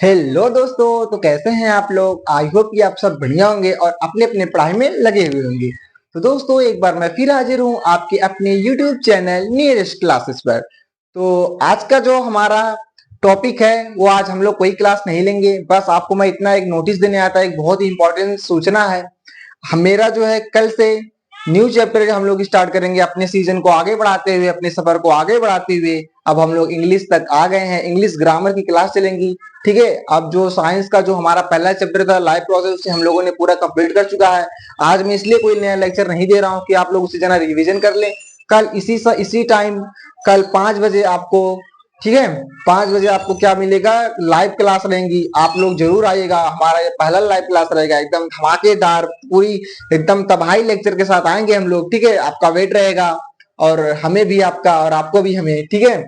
Hello दोस्तों। तो कैसे हैं आप लोग? आई होप कि आप सब बढ़िया होंगे और अपने अपने पढ़ाई में लगे हुए होंगे। तो दोस्तों एक बार मैं फिर हाजिर हूँ आपके अपने यूट्यूब चैनल नियरेस्ट क्लासेस पर। तो आज का जो हमारा टॉपिक है वो आज हम लोग कोई क्लास नहीं लेंगे, बस आपको मैं इतना एक नोटिस देने आता है, एक बहुत ही इंपॉर्टेंट सूचना है। मेरा जो है कल से न्यू चैप्टर हम लोग स्टार्ट करेंगे, अपने सीजन को आगे बढ़ाते हुए, अपने सफर को आगे बढ़ाते हुए। अब हम लोग इंग्लिश तक आ गए हैं, इंग्लिश ग्रामर की क्लास चलेंगी। ठीक है, अब जो साइंस का जो हमारा पहला चैप्टर था लाइफ प्रोसेस, उसे हम लोगों ने पूरा कंप्लीट कर चुका है। आज मैं इसलिए कोई नया लेक्चर नहीं दे रहा हूँ कि आप लोग उसे जना रिवीजन कर लें। कल इसी टाइम, कल 5 बजे आपको, ठीक है, 5 बजे आपको क्या मिलेगा, लाइव क्लास रहेंगी। आप लोग जरूर आइएगा, हमारा ये पहला लाइव क्लास रहेगा, एकदम धमाकेदार, पूरी एकदम तबाही लेक्चर के साथ आएंगे हम लोग। ठीक है, आपका वेट रहेगा और हमें भी आपका और आपको भी हमें। ठीक है,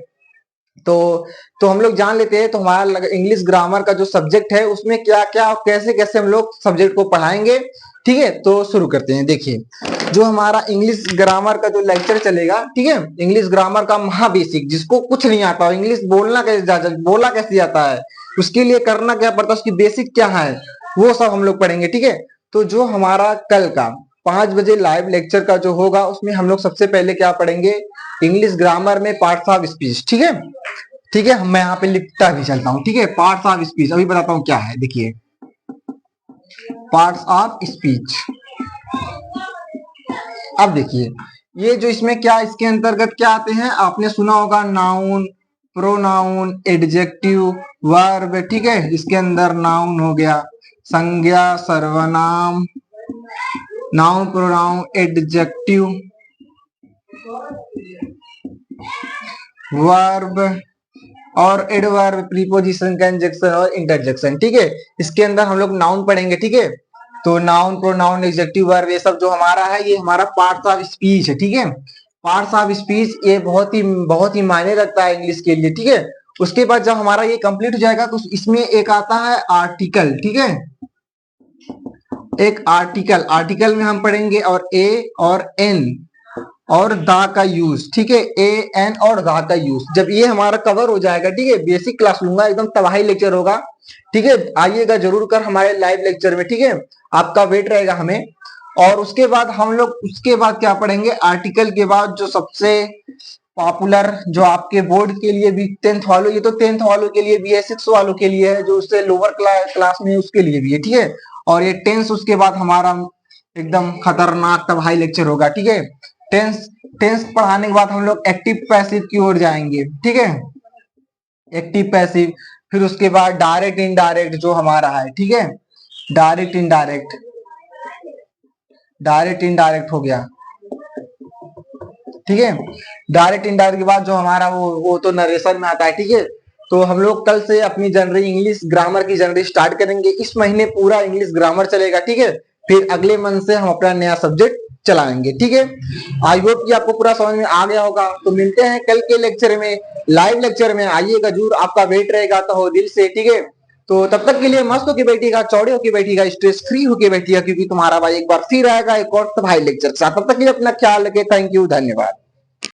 तो हम लोग जान लेते हैं तो हमारा इंग्लिश ग्रामर का जो सब्जेक्ट है उसमें क्या क्या और कैसे कैसे हम लोग सब्जेक्ट को पढ़ाएंगे। ठीक है, तो शुरू करते हैं। देखिए, जो हमारा इंग्लिश ग्रामर का जो लेक्चर चलेगा, ठीक है, इंग्लिश ग्रामर का महा बेसिक, जिसको कुछ नहीं आता, इंग्लिश बोला कैसे जाता है, उसके लिए करना क्या पड़ता है, उसकी बेसिक क्या है, वो सब हम लोग पढ़ेंगे। ठीक है, तो जो हमारा कल का 5 बजे लाइव लेक्चर का जो होगा उसमें हम लोग सबसे पहले क्या पढ़ेंगे, इंग्लिश ग्रामर में पार्ट्स ऑफ स्पीच। ठीक है, ठीक है, मैं यहाँ पे लिखता भी चलता हूँ। ठीक है, पार्ट्स ऑफ स्पीच अभी बताता हूँ क्या है। देखिए, पार्ट्स ऑफ स्पीच। अब देखिए, ये जो इसमें क्या, इसके अंतर्गत क्या आते हैं, आपने सुना होगा नाउन, प्रोनाउन, एडजेक्टिव, वर्ब। ठीक है, इसके अंदर नाउन हो गया, संज्ञा, सर्वनाम, नाउन, प्रोनाउन, एडजेक्टिव, वर्ब और एडवर्ब, प्रीपोजिशन, कंजक्शन और इंटरजेक्शन। ठीक है, इसके अंदर हम लोग नाउन पढ़ेंगे। ठीक है, तो नाउन, प्रोनाउन, एडजेक्टिव, वर्ब, ये सब जो हमारा है, ये हमारा पार्ट्स ऑफ स्पीच है। ठीक है, पार्ट्स ऑफ स्पीच ये बहुत ही मायने रखता है इंग्लिश के लिए। ठीक है, उसके बाद जब हमारा ये कंप्लीट हो जाएगा तो इसमें एक आता है आर्टिकल। ठीक है, एक आर्टिकल, आर्टिकल में हम पढ़ेंगे और ए और एन और दा का यूज। ठीक है, ए एन और दा का यूज, जब ये हमारा कवर हो जाएगा, ठीक है, बेसिक क्लास लूंगा, एकदम तबाही लेक्चर होगा। ठीक है, आइएगा जरूर कर हमारे लाइव लेक्चर में। ठीक है, आपका वेट रहेगा हमें। और उसके बाद हम लोग उसके बाद क्या पढ़ेंगे, आर्टिकल के बाद जो सबसे पॉपुलर, जो आपके बोर्ड के लिए भी, टेंथ वालों, ये तो टेंथ वालों के लिए भी है, 6 वालों के लिए है, जो उससे लोअर क्लास में उसके लिए भी है। ठीक है, और ये टेंस उसके बाद हमारा एकदम खतरनाक तबाही लेक्चर होगा। ठीक है, टेंस टेंस पढ़ाने के बाद हम लोग एक्टिव पैसिव की ओर जाएंगे। ठीक है, एक्टिव पैसिव, फिर उसके बाद डायरेक्ट इनडायरेक्ट जो हमारा है। ठीक है, डायरेक्ट इनडायरेक्ट, डायरेक्ट इनडायरेक्ट हो गया। ठीक है, डायरेक्ट इनडायरेक्ट के बाद जो हमारा वो तो नरेशन में आता है। ठीक है, तो हम लोग कल से अपनी जनरल इंग्लिश ग्रामर की जर्नी स्टार्ट करेंगे। इस महीने पूरा इंग्लिश ग्रामर चलेगा। ठीक है, फिर अगले मंथ से हम अपना नया सब्जेक्ट चलाएंगे। ठीक है, आई होप कि आपको पूरा समझ में आ गया होगा। तो मिलते हैं कल के लेक्चर में, लाइव लेक्चर में आइएगा जरूर, आपका वेट रहेगा तो हो दिल से। ठीक है, तो तब तक के लिए मस्त होके बैठिएगा, चौड़े होके बैठिएगा, स्ट्रेस फ्री होके बैठिएगा, क्योंकि तुम्हारा भाई एक बार फिर आएगा एक और भाई लेक्चर के साथ। तब तक के लिए अपना ख्याल रखे। थैंक यू, धन्यवाद।